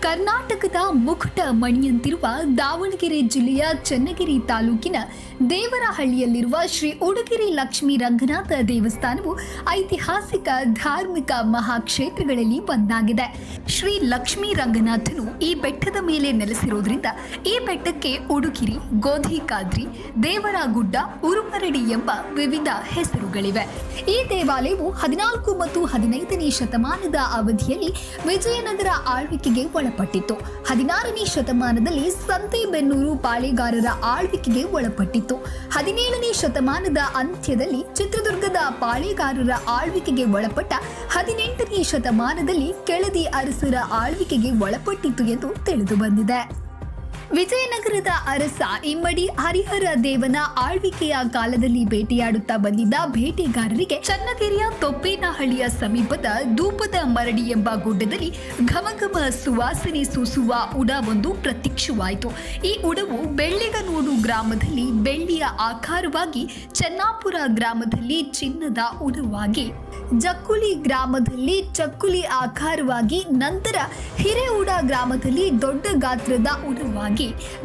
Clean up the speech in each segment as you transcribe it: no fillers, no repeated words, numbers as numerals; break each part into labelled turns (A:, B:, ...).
A: ಕರ್ನಾಟಕದ ಮುಕುಟ ಮಣಿಯಂತಿರುವ ದಾವಣಗೆರೆ ಜಿಲ್ಲೆಯ ಚನ್ನಗಿರಿ ತಾಲೂಕಿನ ದೇವರಹಳ್ಳಿಯಲ್ಲಿರುವ ಶ್ರೀ ಉಡುಗಿರಿ ಲಕ್ಷ್ಮೀ ರಂಗನಾಥ ದೇವಸ್ಥಾನವು ಐತಿಹಾಸಿಕ ಧಾರ್ಮಿಕ ಮಹಾಕ್ಷೇತ್ರಗಳಲ್ಲಿ ಒಂದಾಗಿದೆ. ಶ್ರೀ ಲಕ್ಷ್ಮೀ ರಂಗನಾಥನು ಈ ಬೆಟ್ಟದ ಮೇಲೆ ನೆಲೆಸಿರುವುದರಿಂದ ಈ ಬೆಟ್ಟಕ್ಕೆ ಉಡುಗಿರಿ, ಗೋಧಿಕಾದ್ರಿ, ದೇವರಗುಡ್ಡ, ಉರುಮರಡಿ ಎಂಬ ವಿವಿಧ ಹೆಸರುಗಳಿವೆ. ಈ ದೇವಾಲಯವು 14 ಮತ್ತು 15ನೇ ಶತಮಾನದ ಅವಧಿಯಲ್ಲಿ ವಿಜಯನಗರ ಆಳ್ವಿಕೆಗೆ ಒಳಪಟ್ಟಿತ್ತು. 16ನೇ ಶತಮಾನದಲ್ಲಿ ಸಂತೆಬೆನ್ನೂರು ಪಾಳೆಗಾರರ ಆಳ್ವಿಕೆಗೆ ಒಳಪಟ್ಟಿತ್ತು. 17ನೇ ಶತಮಾನದ ಅಂತ್ಯದಲ್ಲಿ ಚಿತ್ರದುರ್ಗದ ಪಾಳೆಗಾರರ ಆಳ್ವಿಕೆಗೆ ಒಳಪಟ್ಟ 18ನೇ ಶತಮಾನದಲ್ಲಿ ಕೆಳದಿ ಅರಸರ ಆಳ್ವಿಕೆಗೆ ಒಳಪಟ್ಟಿತ್ತು ಎಂದು ತಿಳಿದು ಬಂದಿದೆ. ವಿಜಯನಗರದ ಅರಸ ಇಮ್ಮಡಿ ಹರಿಹರ ದೇವನ ಆಳ್ವಿಕೆಯ ಕಾಲದಲ್ಲಿ ಬೇಟೆಯಾಡುತ್ತಾ ಬಂದಿದ್ದ ಬೇಟೆಗಾರರಿಗೆ ಚನ್ನಗಿರಿಯ ತೊಪ್ಪೇನಹಳ್ಳಿಯ ಸಮೀಪದ ಧೂಪದ ಮರಡಿ ಎಂಬ ಗುಡ್ಡದಲ್ಲಿ ಘಮಘಮ ಸುವಾಸನೆ ಸೂಸುವ ಉಡವೊಂದು ಪ್ರತ್ಯಕ್ಷವಾಯಿತು. ಈ ಉಡವು ಬೆಳ್ಳಿಗನೂಡು ಗ್ರಾಮದಲ್ಲಿ ಬೆಳ್ಳಿಯ ಆಕಾರವಾಗಿ, ಚೆನ್ನಾಪುರ ಗ್ರಾಮದಲ್ಲಿ ಚಿನ್ನದ ಉಡವಾಗಿ, ಜಕ್ಕುಲಿ ಗ್ರಾಮದಲ್ಲಿ ಚಕ್ಕುಲಿ ಆಕಾರವಾಗಿ, ನಂತರ ಹಿರೇউಡ ಗ್ರಾಮದಲ್ಲಿ ದೊಡ್ಡ ಗಾತ್ರದ ಉಡವಾಗಿ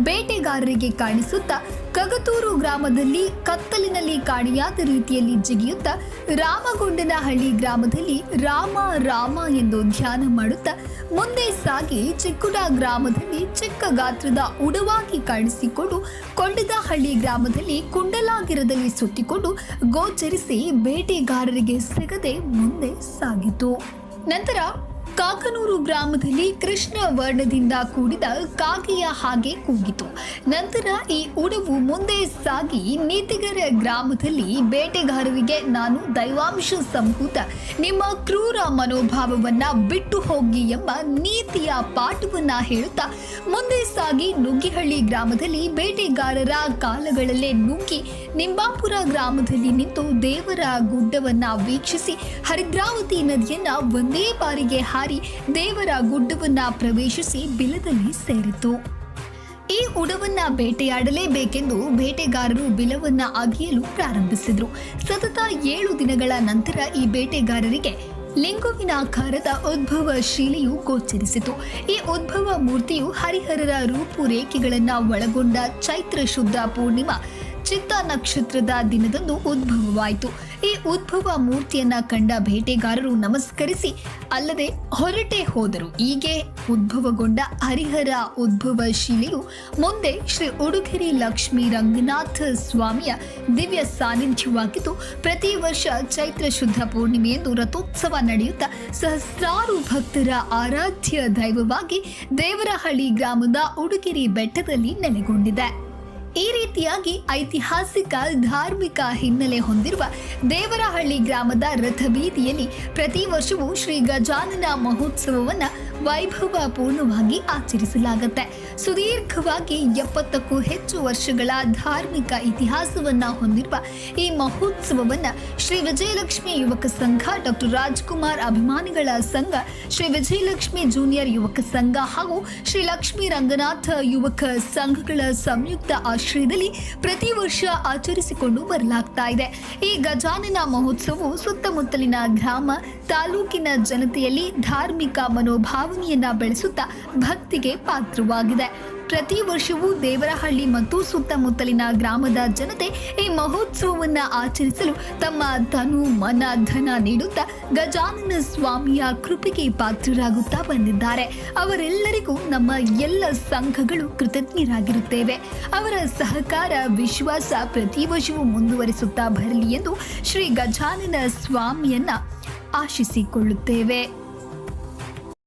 A: ಬೇಟೆಗಾರರಿಗೆ ಕಾಣಿಸುತ್ತಾ, ಕಗತೂರು ಗ್ರಾಮದಲ್ಲಿ ಕತ್ತಲಿನಲ್ಲಿ ಕಾಣೆಯಾದ ರೀತಿಯಲ್ಲಿ ಜಿಗಿಯುತ್ತಾ, ರಾಮಗೊಂಡನಹಳ್ಳಿ ಗ್ರಾಮದಲ್ಲಿ ರಾಮ ರಾಮ ಎಂದು ಧ್ಯಾನ ಮಾಡುತ್ತಾ ಮುಂದೆ ಸಾಗಿ ಚಿಕ್ಕುಡ ಗ್ರಾಮದಲ್ಲಿ ಚಿಕ್ಕ ಗಾತ್ರದ ಉಡವಾಗಿ ಕಾಣಿಸಿಕೊಂಡು, ಕೊಂಡದಹಳ್ಳಿ ಗ್ರಾಮದಲ್ಲಿ ಕುಂಡಲಾಗಿರದಲ್ಲಿ ಸುತ್ತಿಕೊಂಡು ಗೋಚರಿಸಿ ಬೇಟೆಗಾರರಿಗೆ ಸಿಗದೆ ಮುಂದೆ ಸಾಗಿತು. ನಂತರ ಕಾಕನೂರು ಗ್ರಾಮದಲ್ಲಿ ಕೃಷ್ಣ ವರ್ಣದಿಂದ ಕೂಡಿದ ಕಾಗೆಯ ಹಾಗೆ ಕೂಗಿತು. ನಂತರ ಈ ಉಡವು ಮುಂದೆ ಸಾಗಿ ನೀತಿಗರ ಗ್ರಾಮದಲ್ಲಿ ಬೇಟೆಗಾರರಿಗೆ ನಾನು ದೈವಾಂಶ ಸಂಭೂತ, ನಿಮ್ಮ ಕ್ರೂರ ಮನೋಭಾವವನ್ನ ಬಿಟ್ಟು ಹೋಗಿ ಎಂಬ ನೀತಿಯ ಪಾಠವನ್ನ ಹೇಳುತ್ತಾ ಮುಂದೆ ಸಾಗಿ ನುಗ್ಗಿಹಳ್ಳಿ ಗ್ರಾಮದಲ್ಲಿ ಬೇಟೆಗಾರರ ಕಾಲಗಳಲ್ಲೇ ನುಗ್ಗಿ ನಿಂಬಾಪುರ ಗ್ರಾಮದಲ್ಲಿ ನಿಂತು ದೇವರ ಗುಡ್ಡವನ್ನ ವೀಕ್ಷಿಸಿ ಹರಿದ್ರಾವತಿ ನದಿಯನ್ನ ಒಂದೇ ಬಾರಿಗೆ ಹಾರಿ ದೇವರ ಗುಡ್ಡವನ್ನ ಪ್ರವೇಶಿಸಿ ಬಿಲದಲ್ಲಿ ಸೇರಿತು. ಈ ಉಡವನ್ನ ಬೇಟೆಯಾಡಲೇಬೇಕೆಂದು ಬೇಟೆಗಾರರು ಬಿಲವನ್ನ ಅಗೆಯಲು ಪ್ರಾರಂಭಿಸಿದ್ರು. ಸತತ 7 ದಿನಗಳ ನಂತರ ಈ ಬೇಟೆಗಾರರಿಗೆ ಲಿಂಗುವಿನಾಕಾರದ ಉದ್ಭವ ಶಿಲೆಯು ಗೋಚರಿಸಿತು. ಈ ಉದ್ಭವ ಮೂರ್ತಿಯು ಹರಿಹರರ ರೂಪುರೇಖೆಗಳನ್ನು ಒಳಗೊಂಡ ಚೈತ್ರ ಶುದ್ಧ ಪೂರ್ಣಿಮಾ ಚಿತ್ತ ನಕ್ಷತ್ರದ ದಿನದಂದು ಉದ್ಭವವಾಯಿತು. ಈ ಉದ್ಭವ ಮೂರ್ತಿಯನ್ನ ಕಂಡ ಬೇಟೆಗಾರರು ನಮಸ್ಕರಿಸಿ ಅಲ್ಲದೆ ಹೊರಟೆ ಹೋದರು. ಹೀಗೆ ಉದ್ಭವಗೊಂಡ ಹರಿಹರ ಉದ್ಭವ ಶಿಲೆಯು ಮುಂದೆ ಶ್ರೀ ಉಡುಗಿರಿ ಲಕ್ಷ್ಮೀ ರಂಗನಾಥ ಸ್ವಾಮಿಯ ದಿವ್ಯ ಸಾನ್ನಿಧ್ಯವಾಗಿದ್ದು, ಪ್ರತಿ ವರ್ಷ ಚೈತ್ರ ಶುದ್ಧ ಪೂರ್ಣಿಮೆಯಂದು ರಥೋತ್ಸವ ನಡೆಯುತ್ತಾ ಸಹಸ್ರಾರು ಭಕ್ತರ ಆರಾಧ್ಯ ದೈವವಾಗಿ ದೇವರಹಳ್ಳಿ ಗ್ರಾಮದ ಉಡುಗಿರಿ ಬೆಟ್ಟದಲ್ಲಿ ನೆಲೆಗೊಂಡಿದೆ. ಈ ರೀತಿಯಾಗಿ ಐತಿಹಾಸಿಕ ಧಾರ್ಮಿಕ ಹಿನ್ನೆಲೆ ಹೊಂದಿರುವ ದೇವರಹಳ್ಳಿ ಗ್ರಾಮದ ರಥಬೀದಿಯಲ್ಲಿ ಪ್ರತಿ ವರ್ಷವೂ ಶ್ರೀ ಗಜಾನನ ಮಹೋತ್ಸವವನ್ನು ವೈಭವ ಪೂರ್ಣವಾಗಿ ಆಚರಿಸಲಾಗುತ್ತೆ. ಸುದೀರ್ಘವಾಗಿ 70ಕ್ಕೂ ಹೆಚ್ಚು ವರ್ಷಗಳ ಧಾರ್ಮಿಕ ಇತಿಹಾಸವನ್ನ ಹೊಂದಿರುವ ಈ ಮಹೋತ್ಸವವನ್ನ ಶ್ರೀ ವಿಜಯಲಕ್ಷ್ಮಿ ಯುವಕ ಸಂಘ, ಡಾಕ್ಟರ್ ರಾಜ್ಕುಮಾರ್ ಅಭಿಮಾನಿಗಳ ಸಂಘ, ಶ್ರೀ ವಿಜಯಲಕ್ಷ್ಮಿ ಜೂನಿಯರ್ ಯುವಕ ಸಂಘ ಹಾಗೂ ಶ್ರೀ ಲಕ್ಷ್ಮೀ ರಂಗನಾಥ ಯುವಕ ಸಂಘಗಳ ಸಂಯುಕ್ತ ಆಶ್ರಯದಲ್ಲಿ ಪ್ರತಿ ವರ್ಷ ಆಚರಿಸಿಕೊಂಡು ಬರಲಾಗ್ತಾ ಇದೆ. ಈ ಗಜಾನನ ಮಹೋತ್ಸವವು ಸುತ್ತಮುತ್ತಲಿನ ಗ್ರಾಮ, ತಾಲೂಕಿನ ಜನತೆಯಲ್ಲಿ ಧಾರ್ಮಿಕ ಮನೋಭಾವನೆಯನ್ನ ಬೆಳೆಸುತ್ತಾ ಭಕ್ತಿಗೆ ಪಾತ್ರವಾಗಿದೆ. ಪ್ರತಿ ವರ್ಷವೂ ದೇವರಹಳ್ಳಿ ಮತ್ತು ಸುತ್ತಮುತ್ತಲಿನ ಗ್ರಾಮದ ಜನತೆ ಈ ಮಹೋತ್ಸವವನ್ನ ಆಚರಿಸಲು ತಮ್ಮ ತನು ಮನ ಧನ ನೀಡುತ್ತಾ ಗಜಾನನ ಸ್ವಾಮಿಯ ಕೃಪೆಗೆ ಪಾತ್ರರಾಗುತ್ತಾ ಬಂದಿದ್ದಾರೆ. ಅವರೆಲ್ಲರಿಗೂ ನಮ್ಮ ಎಲ್ಲ ಸಂಘಗಳು ಕೃತಜ್ಞರಾಗಿರುತ್ತೇವೆ. ಅವರ ಸಹಕಾರ, ವಿಶ್ವಾಸ ಪ್ರತಿ ವರ್ಷವೂ ಮುಂದುವರಿಸುತ್ತಾ ಬರಲಿ ಎಂದು ಶ್ರೀ ಗಜಾನನ ಸ್ವಾಮಿಯನ್ನ ಆಶಿಸಿಕೊಳ್ಳುತ್ತೇವೆ.